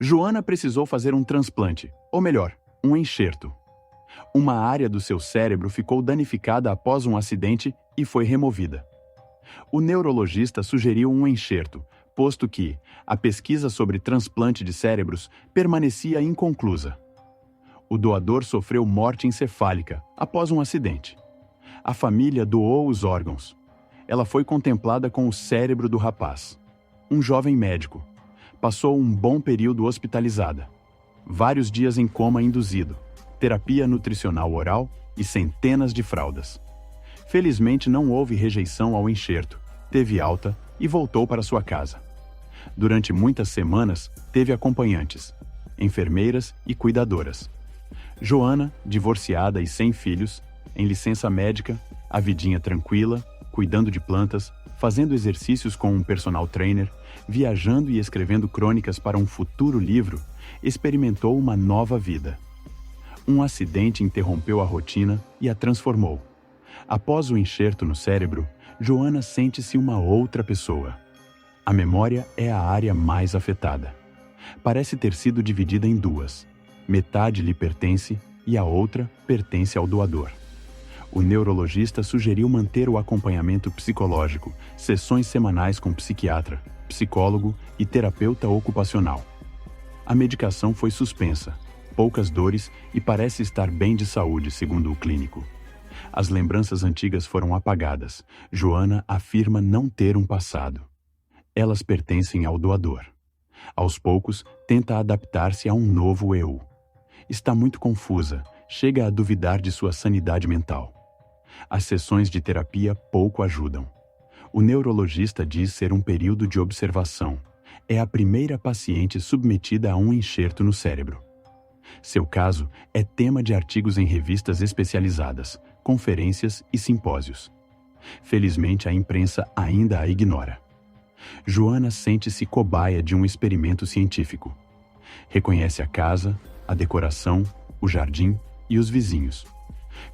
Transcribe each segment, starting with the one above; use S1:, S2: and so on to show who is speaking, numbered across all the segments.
S1: Joana precisou fazer um transplante, ou melhor, um enxerto. Uma área do seu cérebro ficou danificada após um acidente e foi removida. O neurologista sugeriu um enxerto, posto que a pesquisa sobre transplante de cérebros permanecia inconclusa. O doador sofreu morte encefálica após um acidente. A família doou os órgãos. Ela foi contemplada com o cérebro do rapaz. Um jovem médico. Passou um bom período hospitalizada. Vários dias em coma induzido, terapia nutricional oral e centenas de fraldas. Felizmente não houve rejeição ao enxerto, teve alta e voltou para sua casa. Durante muitas semanas, teve acompanhantes, enfermeiras e cuidadoras. Joana, divorciada e sem filhos, em licença médica, a vidinha tranquila, cuidando de plantas, fazendo exercícios com um personal trainer, viajando e escrevendo crônicas para um futuro livro, experimentou uma nova vida. Um acidente interrompeu a rotina e a transformou. Após o enxerto no cérebro, Joana sente-se uma outra pessoa. A memória é a área mais afetada. Parece ter sido dividida em duas. Metade lhe pertence e a outra pertence ao doador. O neurologista sugeriu manter o acompanhamento psicológico, sessões semanais com psiquiatra, psicólogo e terapeuta ocupacional. A medicação foi suspensa, poucas dores e parece estar bem de saúde, segundo o clínico. As lembranças antigas foram apagadas. Joana afirma não ter um passado. Elas pertencem ao doador. Aos poucos, tenta adaptar-se a um novo eu. Está muito confusa, chega a duvidar de sua sanidade mental. As sessões de terapia pouco ajudam. O neurologista diz ser um período de observação. É a primeira paciente submetida a um enxerto no cérebro. Seu caso é tema de artigos em revistas especializadas, conferências e simpósios. Felizmente, a imprensa ainda a ignora. Joana sente-se cobaia de um experimento científico. Reconhece a casa, a decoração, o jardim e os vizinhos.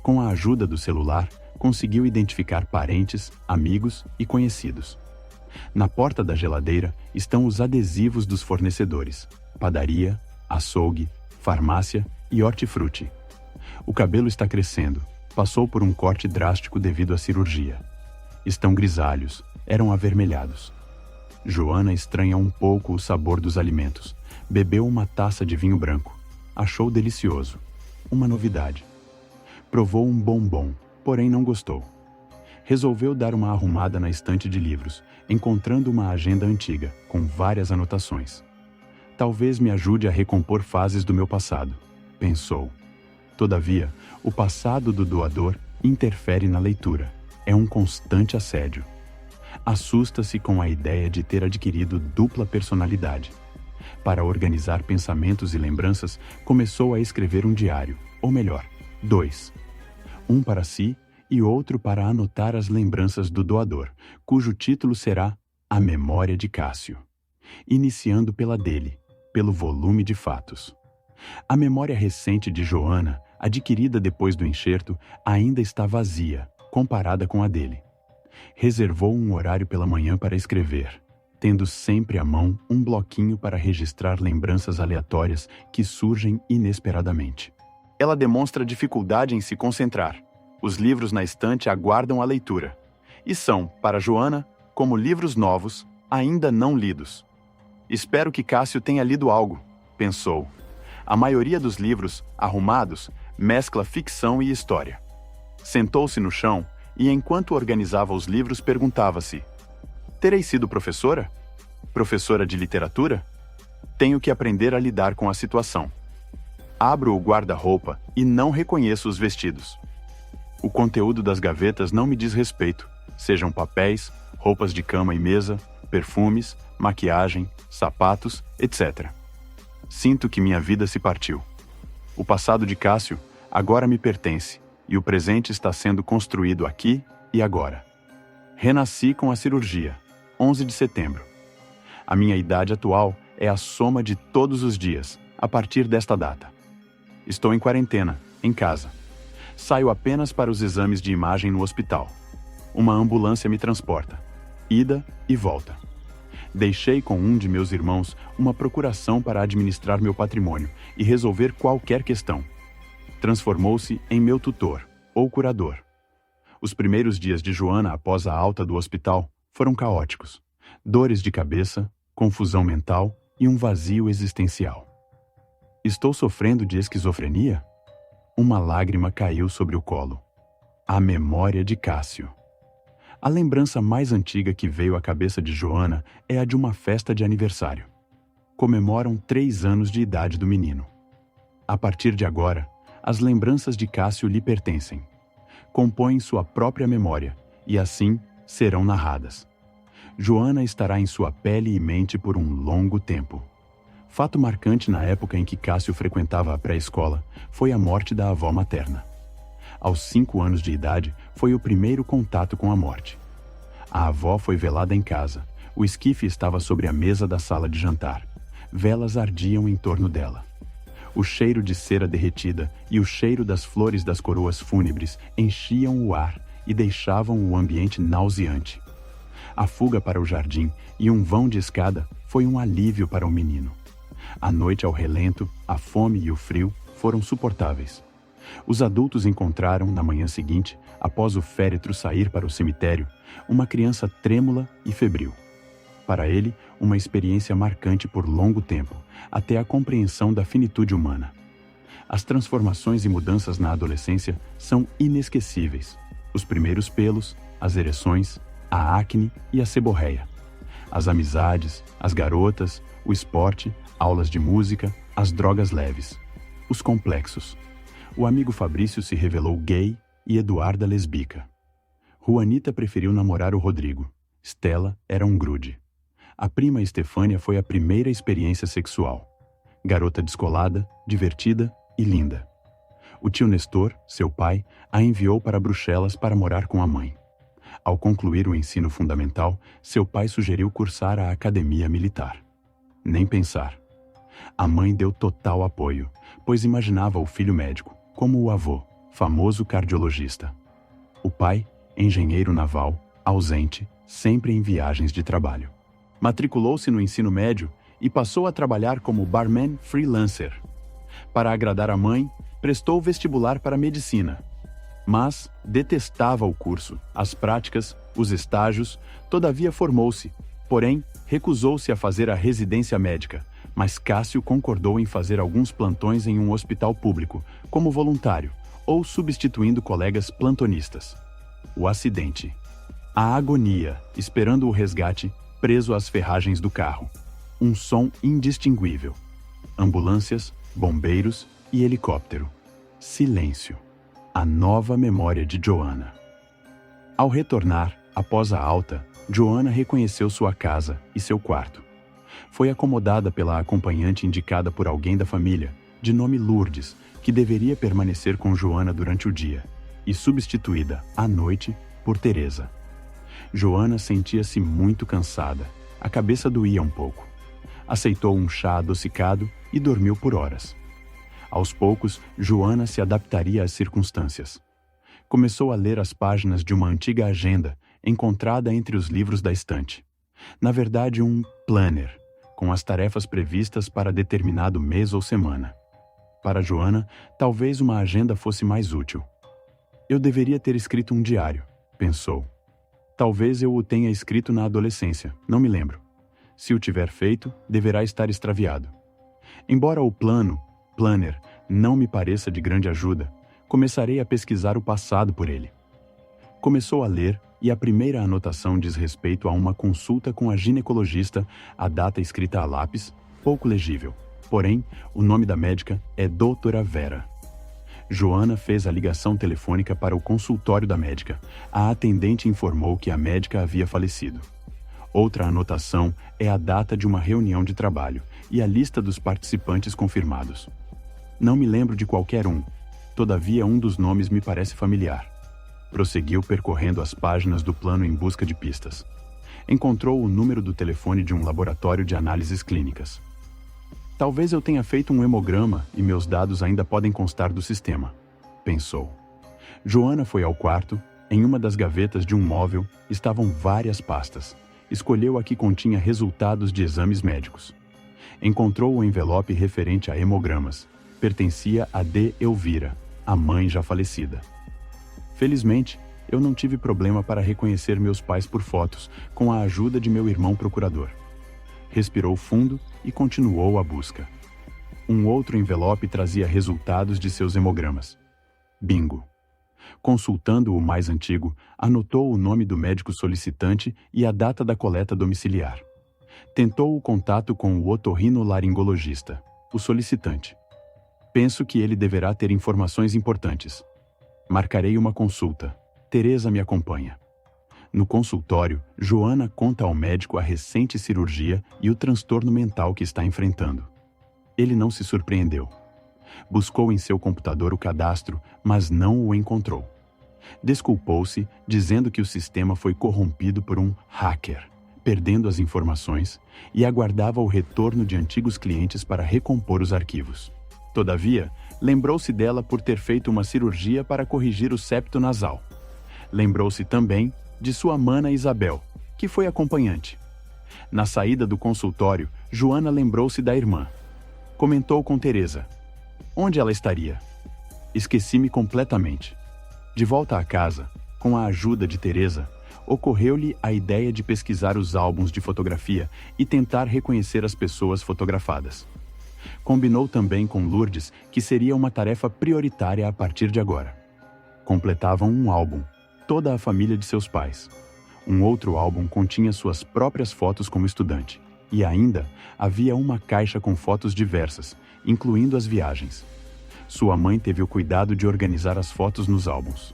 S1: Com a ajuda do celular, conseguiu identificar parentes, amigos e conhecidos. Na porta da geladeira estão os adesivos dos fornecedores: padaria, açougue, farmácia e hortifruti. O cabelo está crescendo. Passou por um corte drástico devido à cirurgia. Estão grisalhos, eram avermelhados. Joana estranha um pouco o sabor dos alimentos. Bebeu uma taça de vinho branco. Achou delicioso. Uma novidade. Provou um bombom, porém não gostou. Resolveu dar uma arrumada na estante de livros, encontrando uma agenda antiga, com várias anotações. Talvez me ajude a recompor fases do meu passado, pensou. Todavia, o passado do doador interfere na leitura. É um constante assédio. Assusta-se com a ideia de ter adquirido dupla personalidade. Para organizar pensamentos e lembranças, começou a escrever um diário, ou melhor, 2. Um para si e outro para anotar as lembranças do doador, cujo título será A Memória de Cássio, iniciando pela dele, pelo volume de fatos. A memória recente de Joana, adquirida depois do enxerto, ainda está vazia, comparada com a dele. Reservou um horário pela manhã para escrever, tendo sempre à mão um bloquinho para registrar lembranças aleatórias que surgem inesperadamente. Ela demonstra dificuldade em se concentrar. Os livros na estante aguardam a leitura. E são, para Joana, como livros novos, ainda não lidos. Espero que Cássio tenha lido algo, pensou. A maioria dos livros, arrumados, mescla ficção e história. Sentou-se no chão e, enquanto organizava os livros, perguntava-se: terei sido professora? Professora de literatura? Tenho que aprender a lidar com a situação. Abro o guarda-roupa e não reconheço os vestidos. O conteúdo das gavetas não me diz respeito, sejam papéis, roupas de cama e mesa, perfumes, maquiagem, sapatos, etc. Sinto que minha vida se partiu. O passado de Cássio agora me pertence e o presente está sendo construído aqui e agora. Renasci com a cirurgia, 11 de setembro. A minha idade atual é a soma de todos os dias, a partir desta data. Estou em quarentena, em casa. Saio apenas para os exames de imagem no hospital. Uma ambulância me transporta. Ida e volta. Deixei com um de meus irmãos uma procuração para administrar meu patrimônio e resolver qualquer questão. Transformou-se em meu tutor, ou curador. Os primeiros dias de Joana após a alta do hospital foram caóticos. Dores de cabeça, confusão mental e um vazio existencial. Estou sofrendo de esquizofrenia? Uma lágrima caiu sobre o colo. A memória de Cássio. A lembrança mais antiga que veio à cabeça de Joana é a de uma festa de aniversário. Comemoram 3 anos de idade do menino. A partir de agora, as lembranças de Cássio lhe pertencem. Compõem sua própria memória e assim serão narradas. Joana estará em sua pele e mente por um longo tempo. Fato marcante na época em que Cássio frequentava a pré-escola foi a morte da avó materna. Aos 5 anos de idade, foi o primeiro contato com a morte. A avó foi velada em casa. O esquife estava sobre a mesa da sala de jantar. Velas ardiam em torno dela. O cheiro de cera derretida e o cheiro das flores das coroas fúnebres enchiam o ar e deixavam o ambiente nauseante. A fuga para o jardim e um vão de escada foi um alívio para o menino. A noite ao relento, a fome e o frio foram suportáveis. Os adultos encontraram, na manhã seguinte, após o féretro sair para o cemitério, uma criança trêmula e febril. Para ele, uma experiência marcante por longo tempo, até a compreensão da finitude humana. As transformações e mudanças na adolescência são inesquecíveis. Os primeiros pelos, as ereções, a acne e a seborréia. As amizades, as garotas, o esporte, aulas de música, as drogas leves. Os complexos. O amigo Fabrício se revelou gay e Eduarda lesbica. Juanita preferiu namorar o Rodrigo. Stella era um grude. A prima Estefânia foi a primeira experiência sexual. Garota descolada, divertida e linda. O tio Nestor, seu pai, a enviou para Bruxelas para morar com a mãe. Ao concluir o ensino fundamental, seu pai sugeriu cursar a academia militar. Nem pensar. A mãe deu total apoio, pois imaginava o filho médico, como o avô, famoso cardiologista. O pai, engenheiro naval, ausente, sempre em viagens de trabalho. Matriculou-se no ensino médio e passou a trabalhar como barman freelancer. Para agradar a mãe, prestou vestibular para medicina. Mas detestava o curso, as práticas, os estágios, todavia formou-se. Porém, recusou-se a fazer a residência médica, mas Cássio concordou em fazer alguns plantões em um hospital público, como voluntário, ou substituindo colegas plantonistas. O acidente. A agonia, esperando o resgate, preso às ferragens do carro. Um som indistinguível. Ambulâncias, bombeiros e helicóptero. Silêncio. A nova memória de Joana. Ao retornar, após a alta, Joana reconheceu sua casa e seu quarto. Foi acomodada pela acompanhante indicada por alguém da família, de nome Lourdes, que deveria permanecer com Joana durante o dia, e substituída, à noite, por Teresa. Joana sentia-se muito cansada, a cabeça doía um pouco. Aceitou um chá adocicado e dormiu por horas. Aos poucos, Joana se adaptaria às circunstâncias. Começou a ler as páginas de uma antiga agenda encontrada entre os livros da estante. Na verdade, um planner, com as tarefas previstas para determinado mês ou semana. Para Joana, talvez uma agenda fosse mais útil. Eu deveria ter escrito um diário, pensou. Talvez eu o tenha escrito na adolescência, não me lembro. Se o tiver feito, deverá estar extraviado. Embora o planner, não me pareça de grande ajuda, começarei a pesquisar o passado por ele. Começou a ler e a primeira anotação diz respeito a uma consulta com a ginecologista, a data escrita a lápis, pouco legível. Porém, o nome da médica é Doutora Vera. Joana fez a ligação telefônica para o consultório da médica. A atendente informou que a médica havia falecido. Outra anotação é a data de uma reunião de trabalho e a lista dos participantes confirmados. Não me lembro de qualquer um, todavia um dos nomes me parece familiar. Prosseguiu percorrendo as páginas do plano em busca de pistas. Encontrou o número do telefone de um laboratório de análises clínicas. Talvez eu tenha feito um hemograma e meus dados ainda podem constar do sistema, pensou. Joana foi ao quarto. Em uma das gavetas de um móvel estavam várias pastas, escolheu a que continha resultados de exames médicos. Encontrou o envelope referente a hemogramas. Pertencia a D. Elvira, a mãe já falecida. Felizmente, eu não tive problema para reconhecer meus pais por fotos, com a ajuda de meu irmão procurador. Respirou fundo e continuou a busca. Um outro envelope trazia resultados de seus hemogramas. Bingo! Consultando o mais antigo, anotou o nome do médico solicitante e a data da coleta domiciliar. Tentou o contato com o otorrinolaringologista, o solicitante. Penso que ele deverá ter informações importantes. Marcarei uma consulta. Teresa me acompanha. No consultório, Joana conta ao médico a recente cirurgia e o transtorno mental que está enfrentando. Ele não se surpreendeu. Buscou em seu computador o cadastro, mas não o encontrou. Desculpou-se, dizendo que o sistema foi corrompido por um hacker, perdendo as informações, e aguardava o retorno de antigos clientes para recompor os arquivos. Todavia, lembrou-se dela por ter feito uma cirurgia para corrigir o septo nasal. Lembrou-se também de sua mana Isabel, que foi acompanhante. Na saída do consultório, Joana lembrou-se da irmã. Comentou com Teresa. Onde ela estaria? Esqueci-me completamente. De volta à casa, com a ajuda de Teresa, ocorreu-lhe a ideia de pesquisar os álbuns de fotografia e tentar reconhecer as pessoas fotografadas. Combinou também com Lourdes que seria uma tarefa prioritária a partir de agora. Completavam um álbum, toda a família de seus pais. Um outro álbum continha suas próprias fotos como estudante. E ainda havia uma caixa com fotos diversas, incluindo as viagens. Sua mãe teve o cuidado de organizar as fotos nos álbuns.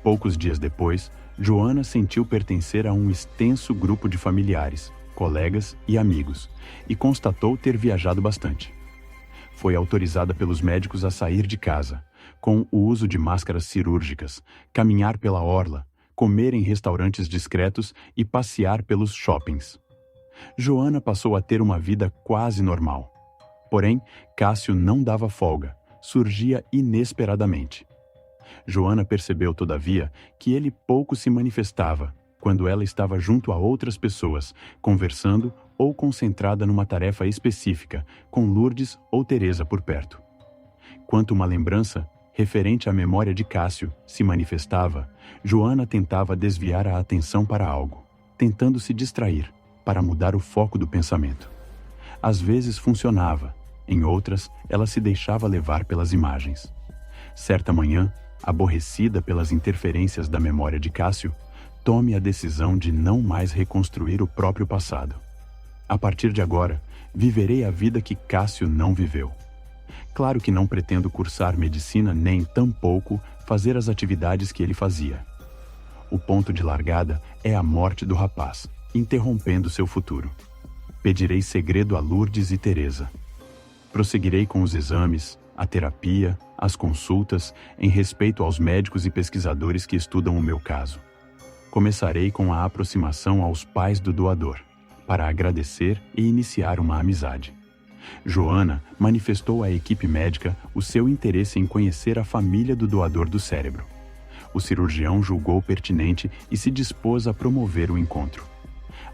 S1: Poucos dias depois, Joana sentiu pertencer a um extenso grupo de familiares, colegas e amigos, e constatou ter viajado bastante. Foi autorizada pelos médicos a sair de casa, com o uso de máscaras cirúrgicas, caminhar pela orla, comer em restaurantes discretos e passear pelos shoppings. Joana passou a ter uma vida quase normal. Porém, Cássio não dava folga, surgia inesperadamente. Joana percebeu, todavia, que ele pouco se manifestava quando ela estava junto a outras pessoas, conversando ou concentrada numa tarefa específica, com Lourdes ou Teresa por perto. Quanto uma lembrança, referente à memória de Cássio, se manifestava, Joana tentava desviar a atenção para algo, tentando se distrair, para mudar o foco do pensamento. Às vezes funcionava, em outras, ela se deixava levar pelas imagens. Certa manhã, aborrecida pelas interferências da memória de Cássio, tome a decisão de não mais reconstruir o próprio passado. A partir de agora, viverei a vida que Cássio não viveu. Claro que não pretendo cursar medicina nem, tampouco, fazer as atividades que ele fazia. O ponto de largada é a morte do rapaz, interrompendo seu futuro. Pedirei segredo a Lourdes e Teresa. Prosseguirei com os exames, a terapia, as consultas, em respeito aos médicos e pesquisadores que estudam o meu caso. Começarei com a aproximação aos pais do doador, para agradecer e iniciar uma amizade. Joana manifestou à equipe médica o seu interesse em conhecer a família do doador do cérebro. O cirurgião julgou pertinente e se dispôs a promover o encontro.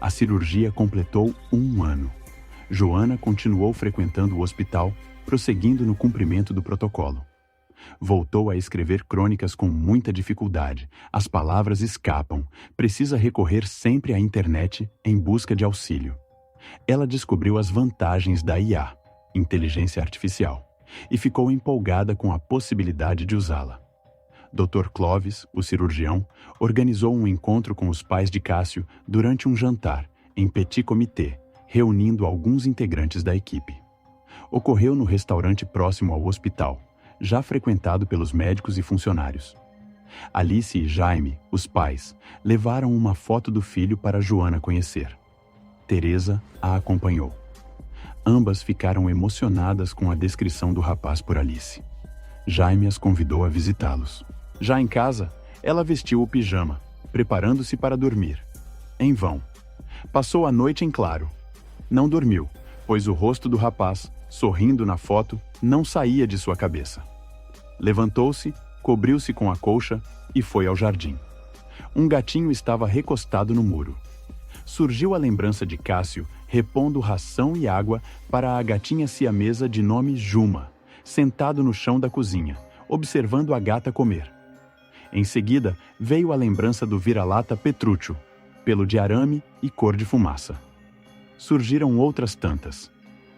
S1: A cirurgia completou 1 ano. Joana continuou frequentando o hospital, prosseguindo no cumprimento do protocolo. Voltou a escrever crônicas com muita dificuldade. As palavras escapam. Precisa recorrer sempre à internet em busca de auxílio. Ela descobriu as vantagens da IA, inteligência artificial, e ficou empolgada com a possibilidade de usá-la. Dr. Clovis, o cirurgião, organizou um encontro com os pais de Cássio durante um jantar, em petit comité, reunindo alguns integrantes da equipe. Ocorreu no restaurante próximo ao hospital, já frequentado pelos médicos e funcionários. Alice e Jaime, os pais, levaram uma foto do filho para Joana conhecer. Teresa a acompanhou. Ambas ficaram emocionadas com a descrição do rapaz por Alice. Jaime as convidou a visitá-los. Já em casa, ela vestiu o pijama, preparando-se para dormir. Em vão. Passou a noite em claro. Não dormiu, pois o rosto do rapaz, sorrindo na foto, não saía de sua cabeça. Levantou-se, cobriu-se com a colcha e foi ao jardim. Um gatinho estava recostado no muro. surgiu a lembrança de Cássio repondo ração e água para a gatinha siamesa de nome Juma, sentado no chão da cozinha, observando a gata comer. Em seguida, veio a lembrança do vira-lata Petrúcio, pelo de arame e cor de fumaça. Surgiram outras tantas.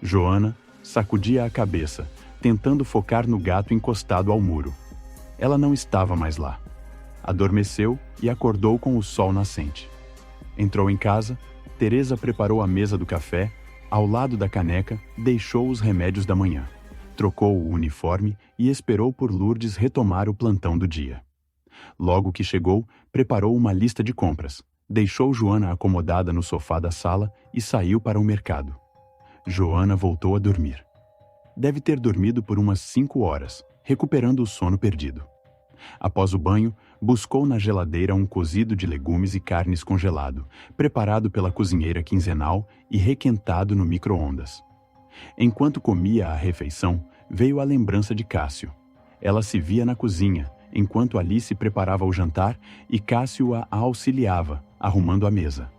S1: Joana sacudia a cabeça, tentando focar no gato encostado ao muro. Ela não estava mais lá. Adormeceu e acordou com o sol nascente. Entrou em casa, Teresa preparou a mesa do café, ao lado da caneca, deixou os remédios da manhã, trocou o uniforme e esperou por Lourdes retomar o plantão do dia. Logo que chegou, preparou uma lista de compras, deixou Joana acomodada no sofá da sala e saiu para o mercado. Joana voltou a dormir. Deve ter dormido por umas 5 horas, recuperando o sono perdido. Após o banho, buscou na geladeira um cozido de legumes e carnes congelado, preparado pela cozinheira quinzenal e requentado no micro-ondas. Enquanto comia a refeição, veio a lembrança de Cássio. Ela se via na cozinha, enquanto Alice preparava o jantar e Cássio a auxiliava, arrumando a mesa.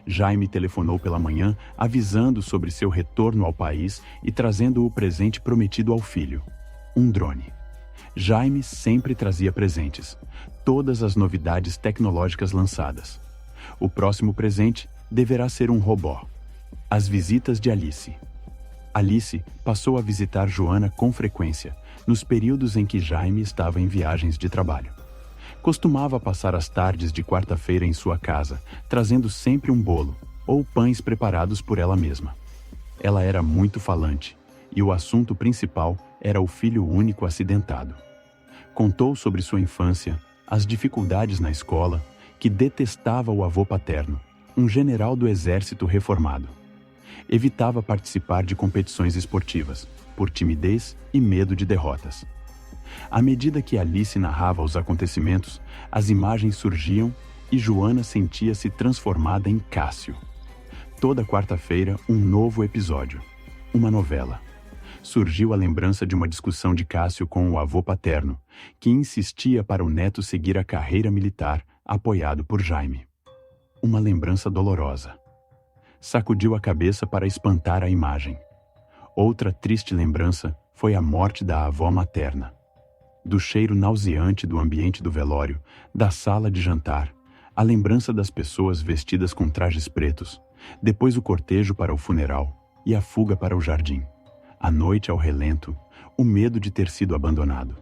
S1: Jaime telefonou pela manhã, avisando sobre seu retorno ao país e trazendo o presente prometido ao filho: um drone. Jaime sempre trazia presentes, todas as novidades tecnológicas lançadas. O próximo presente deverá ser um robô. As visitas de Alice. Alice passou a visitar Joana com frequência, nos períodos em que Jaime estava em viagens de trabalho. Costumava passar as tardes de quarta-feira em sua casa, trazendo sempre um bolo ou pães preparados por ela mesma. Ela era muito falante, e o assunto principal era o filho único acidentado. Contou sobre sua infância, as dificuldades na escola, que detestava o avô paterno, um general do exército reformado. Evitava participar de competições esportivas, por timidez e medo de derrotas. À medida que Alice narrava os acontecimentos, as imagens surgiam e Joana sentia-se transformada em Cássio. Toda quarta-feira, um novo episódio. Uma novela. Surgiu a lembrança de uma discussão de Cássio com o avô paterno, que insistia para o neto seguir a carreira militar, apoiado por Jaime. Uma lembrança dolorosa. Sacudiu a cabeça para espantar a imagem. Outra triste lembrança foi a morte da avó materna. Do cheiro nauseante do ambiente do velório, da sala de jantar, a lembrança das pessoas vestidas com trajes pretos, depois o cortejo para o funeral e a fuga para o jardim. A noite ao relento, o medo de ter sido abandonado.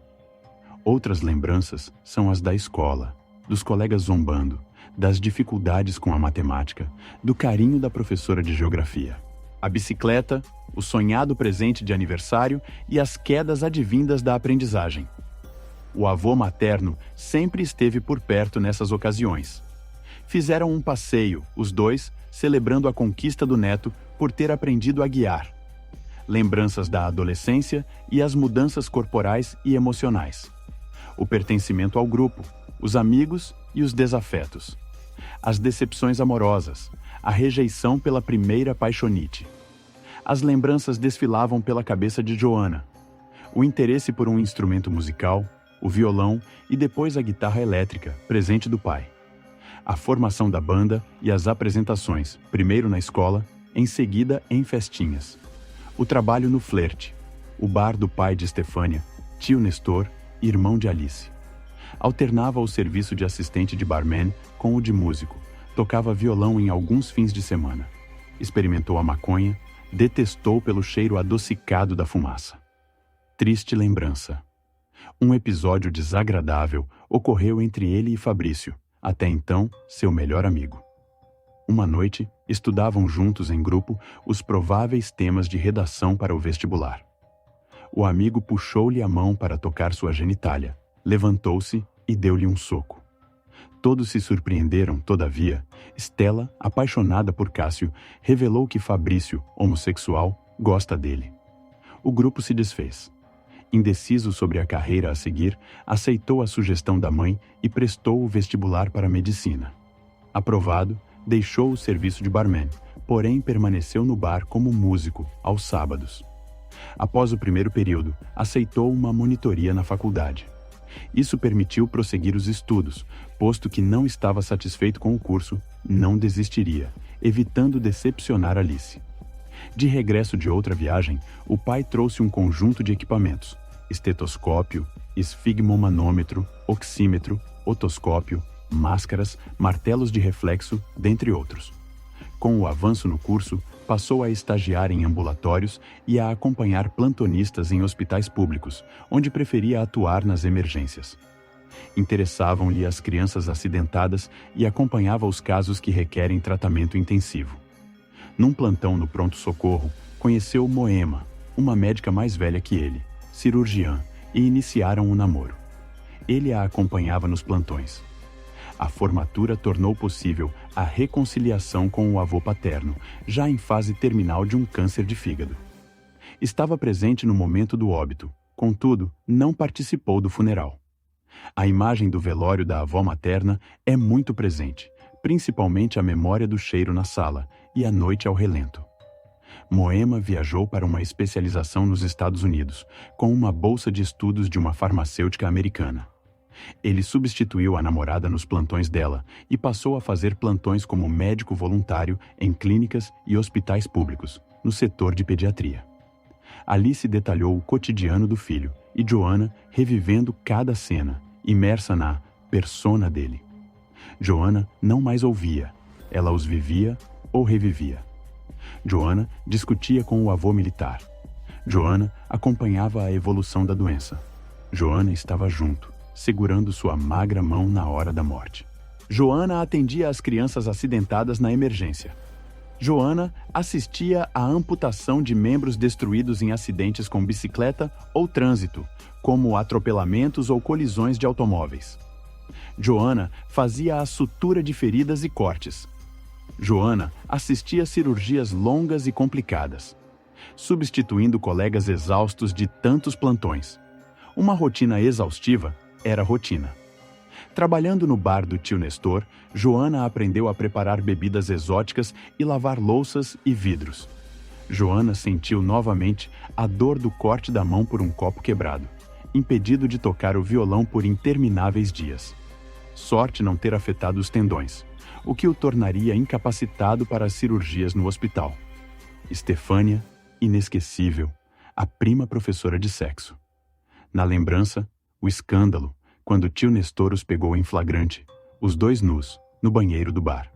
S1: Outras lembranças são as da escola, dos colegas zombando, das dificuldades com a matemática, do carinho da professora de geografia. A bicicleta, o sonhado presente de aniversário e as quedas advindas da aprendizagem. O avô materno sempre esteve por perto nessas ocasiões. Fizeram um passeio, os dois, celebrando a conquista do neto por ter aprendido a guiar. Lembranças da adolescência e as mudanças corporais e emocionais. O pertencimento ao grupo, os amigos e os desafetos. As decepções amorosas, a rejeição pela primeira paixonite. As lembranças desfilavam pela cabeça de Joana. O interesse por um instrumento musical, o violão e depois a guitarra elétrica, presente do pai. A formação da banda e as apresentações, primeiro na escola, em seguida em festinhas. O trabalho no flerte, o bar do pai de Estefânia, tio Nestor, irmão de Alice. Alternava o serviço de assistente de barman com o de músico, tocava violão em alguns fins de semana. Experimentou a maconha, detestou pelo cheiro adocicado da fumaça. Triste lembrança. Um episódio desagradável ocorreu entre ele e Fabrício, até então seu melhor amigo. Uma noite, estudavam juntos em grupo os prováveis temas de redação para o vestibular. O amigo puxou-lhe a mão para tocar sua genitália, levantou-se e deu-lhe um soco. Todos se surpreenderam, todavia. Stella, apaixonada por Cássio, revelou que Fabrício, homossexual, gosta dele. O grupo se desfez. Indeciso sobre a carreira a seguir, aceitou a sugestão da mãe e prestou o vestibular para medicina. Aprovado, deixou o serviço de barman, porém permaneceu no bar como músico, aos sábados. Após o primeiro período, aceitou uma monitoria na faculdade. Isso permitiu prosseguir os estudos, Posto que não estava satisfeito com o curso, não desistiria, evitando decepcionar Alice. De regresso de outra viagem, o pai trouxe um conjunto de equipamentos: estetoscópio, esfigmomanômetro, oxímetro, otoscópio, máscaras, martelos de reflexo, dentre outros. Com o avanço no curso, passou a estagiar em ambulatórios e a acompanhar plantonistas em hospitais públicos, onde preferia atuar nas emergências. Interessavam-lhe as crianças acidentadas e acompanhava os casos que requerem tratamento intensivo. Num plantão no pronto-socorro, conheceu Moema, uma médica mais velha que ele, cirurgiã, e iniciaram um namoro. Ele a acompanhava nos plantões. A formatura tornou possível a reconciliação com o avô paterno, já em fase terminal de um câncer de fígado. Estava presente no momento do óbito, contudo, não participou do funeral. A imagem do velório da avó materna é muito presente, principalmente a memória do cheiro na sala e a noite ao relento. Moema viajou para uma especialização nos Estados Unidos, com uma bolsa de estudos de uma farmacêutica americana. Ele substituiu a namorada nos plantões dela e passou a fazer plantões como médico voluntário em clínicas e hospitais públicos, no setor de pediatria. Alice detalhou o cotidiano do filho e Joanna revivendo cada cena, imersa na persona dele. Joanna não mais ouvia, ela os vivia ou revivia. Joanna discutia com o avô militar. Joanna acompanhava a evolução da doença. Joanna estava junto, segurando sua magra mão na hora da morte. Joanna atendia as crianças acidentadas na emergência. Joanna assistia à amputação de membros destruídos em acidentes com bicicleta ou trânsito, como atropelamentos ou colisões de automóveis. Joanna fazia a sutura de feridas e cortes. Joanna assistia a cirurgias longas e complicadas, substituindo colegas exaustos de tantos plantões. Uma rotina exaustiva era rotina. Trabalhando no bar do tio Nestor, Joanna aprendeu a preparar bebidas exóticas e lavar louças e vidros. Joanna sentiu novamente a dor do corte da mão por um copo quebrado, impedido de tocar o violão por intermináveis dias. Sorte não ter afetado os tendões, o que o tornaria incapacitado para as cirurgias no hospital. Estefânia, inesquecível, a prima professora de sexo. Na lembrança, o escândalo, quando tio Nestor os pegou em flagrante, os dois nus, no banheiro do bar.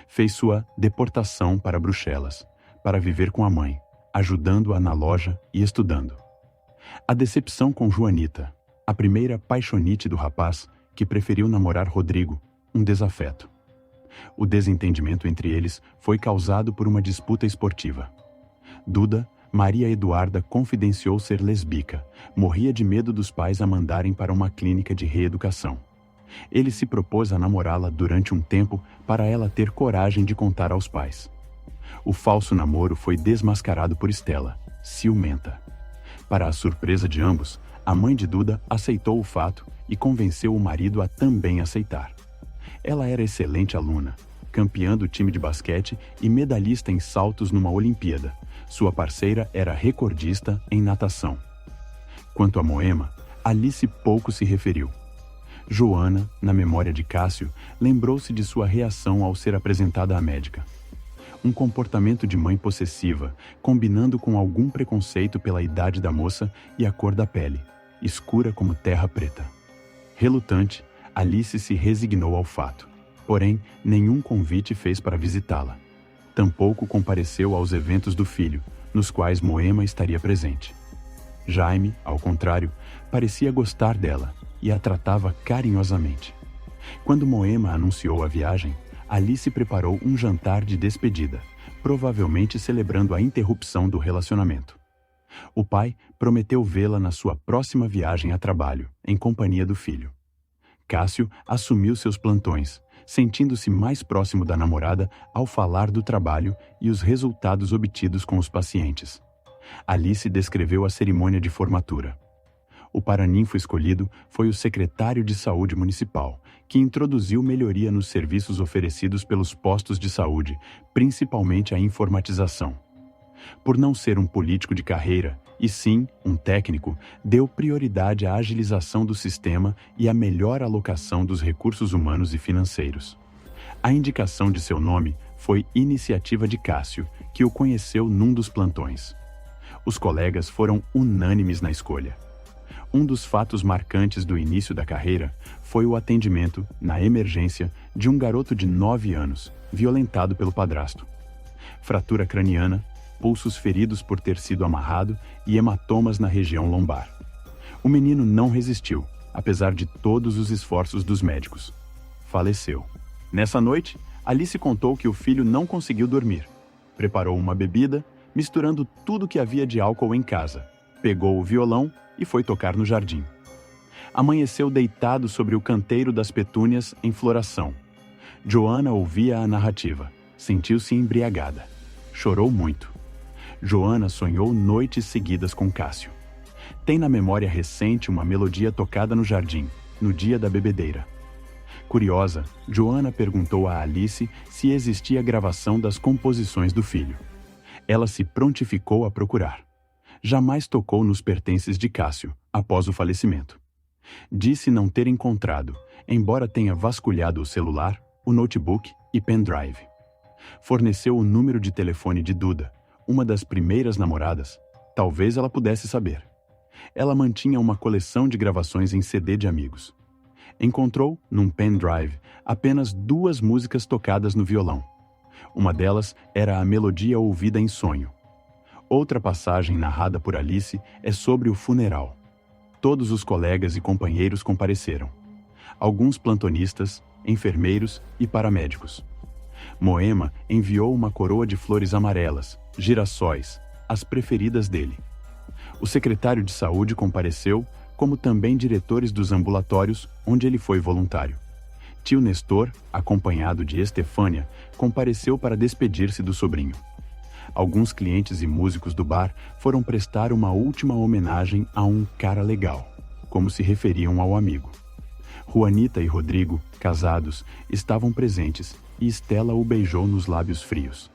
S1: Fez sua deportação para Bruxelas, para viver com a mãe, ajudando-a na loja e estudando. A decepção com Joanita, a primeira paixonite do rapaz, que preferiu namorar Rodrigo, um desafeto. O desentendimento entre eles foi causado por uma disputa esportiva. Duda, Maria Eduarda, confidenciou ser lésbica, morria de medo dos pais a mandarem para uma clínica de reeducação. Ele se propôs a namorá-la durante um tempo para ela ter coragem de contar aos pais. O falso namoro foi desmascarado por Estela, ciumenta. Para a surpresa de ambos, a mãe de Duda aceitou o fato e convenceu o marido a também aceitar. Ela era excelente aluna, campeã do time de basquete e medalhista em saltos numa Olimpíada. Sua parceira era recordista em natação. Quanto a Moema, Alice pouco se referiu. Joanna, na memória de Cássio, lembrou-se de sua reação ao ser apresentada à médica. Um comportamento de mãe possessiva, combinando com algum preconceito pela idade da moça e a cor da pele, escura como terra preta. Relutante, Alice se resignou ao fato. Porém, nenhum convite fez para visitá-la. Tampouco compareceu aos eventos do filho, nos quais Moema estaria presente. Jaime, ao contrário, parecia gostar dela e a tratava carinhosamente. Quando Moema anunciou a viagem, Alice preparou um jantar de despedida, provavelmente celebrando a interrupção do relacionamento. O pai prometeu vê-la na sua próxima viagem a trabalho, em companhia do filho. Cássio assumiu seus plantões, sentindo-se mais próximo da namorada ao falar do trabalho e os resultados obtidos com os pacientes. Alice descreveu a cerimônia de formatura. O paraninfo escolhido foi o secretário de saúde municipal, que introduziu melhoria nos serviços oferecidos pelos postos de saúde, principalmente a informatização. Por não ser um político de carreira, E sim, um técnico deu prioridade à agilização do sistema e à melhor alocação dos recursos humanos e financeiros. A indicação de seu nome foi iniciativa de Cássio, que o conheceu num dos plantões. Os colegas foram unânimes na escolha. Um dos fatos marcantes do início da carreira foi o atendimento, na emergência, de um garoto de 9 anos, violentado pelo padrasto. Fratura craniana, pulsos feridos por ter sido amarrado e hematomas na região lombar. O menino não resistiu, apesar de todos os esforços dos médicos. Faleceu. Nessa noite, Alice contou que o filho não conseguiu dormir. Preparou uma bebida, misturando tudo que havia de álcool em casa. Pegou o violão e foi tocar no jardim. Amanheceu deitado sobre o canteiro das petúnias em floração. Joana ouvia a narrativa. Sentiu-se embriagada. Chorou muito. Joana sonhou noites seguidas com Cássio. Tem na memória recente uma melodia tocada no jardim, no dia da bebedeira. Curiosa, Joana perguntou a Alice se existia gravação das composições do filho. Ela se prontificou a procurar. Jamais tocou nos pertences de Cássio, após o falecimento. Disse não ter encontrado, embora tenha vasculhado o celular, o notebook e pendrive. Forneceu o número de telefone de Duda, uma das primeiras namoradas. Talvez ela pudesse saber. Ela mantinha uma coleção de gravações em CD de amigos. Encontrou, num pendrive, apenas 2 músicas tocadas no violão. Uma delas era a melodia ouvida em sonho. Outra passagem narrada por Alice é sobre o funeral. Todos os colegas e companheiros compareceram. Alguns plantonistas, enfermeiros e paramédicos. Moema enviou uma coroa de flores amarelas, girassóis, as preferidas dele. O secretário de saúde compareceu, como também diretores dos ambulatórios onde ele foi voluntário. Tio Nestor, acompanhado de Estefânia, compareceu para despedir-se do sobrinho. Alguns clientes e músicos do bar foram prestar uma última homenagem a um cara legal, como se referiam ao amigo. Juanita e Rodrigo, casados, estavam presentes e Estela o beijou nos lábios frios.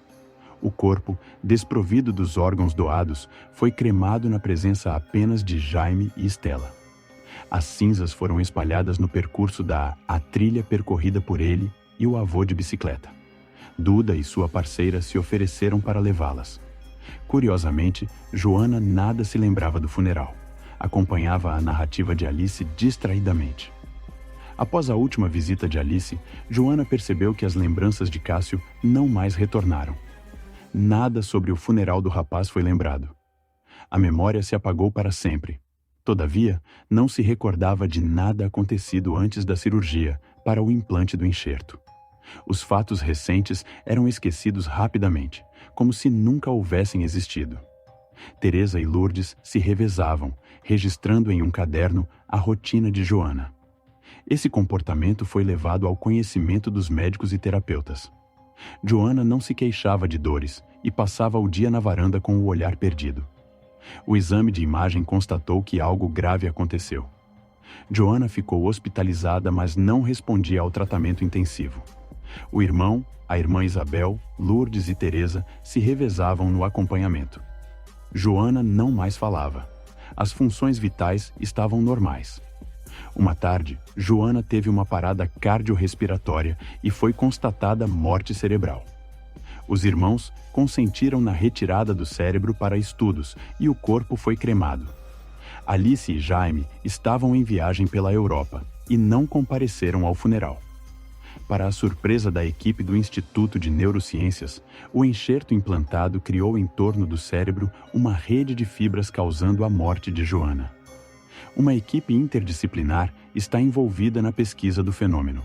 S1: O corpo, desprovido dos órgãos doados, foi cremado na presença apenas de Jaime e Estela. As cinzas foram espalhadas no percurso a trilha percorrida por ele e o avô de bicicleta. Duda e sua parceira se ofereceram para levá-las. Curiosamente, Joana nada se lembrava do funeral. Acompanhava a narrativa de Alice distraidamente. Após a última visita de Alice, Joana percebeu que as lembranças de Cássio não mais retornaram. Nada sobre o funeral do rapaz foi lembrado. A memória se apagou para sempre. Todavia, não se recordava de nada acontecido antes da cirurgia para o implante do enxerto. Os fatos recentes eram esquecidos rapidamente, como se nunca houvessem existido. Teresa e Lourdes se revezavam, registrando em um caderno a rotina de Joana. Esse comportamento foi levado ao conhecimento dos médicos e terapeutas. Joana não se queixava de dores e passava o dia na varanda com o olhar perdido. O exame de imagem constatou que algo grave aconteceu. Joana ficou hospitalizada, mas não respondia ao tratamento intensivo. O irmão, a irmã Isabel, Lourdes e Teresa se revezavam no acompanhamento. Joana não mais falava. As funções vitais estavam normais. Uma tarde, Joana teve uma parada cardiorrespiratória e foi constatada morte cerebral. Os irmãos consentiram na retirada do cérebro para estudos e o corpo foi cremado. Alice e Jaime estavam em viagem pela Europa e não compareceram ao funeral. Para a surpresa da equipe do Instituto de Neurociências, o enxerto implantado criou em torno do cérebro uma rede de fibras causando a morte de Joana. Uma equipe interdisciplinar está envolvida na pesquisa do fenômeno.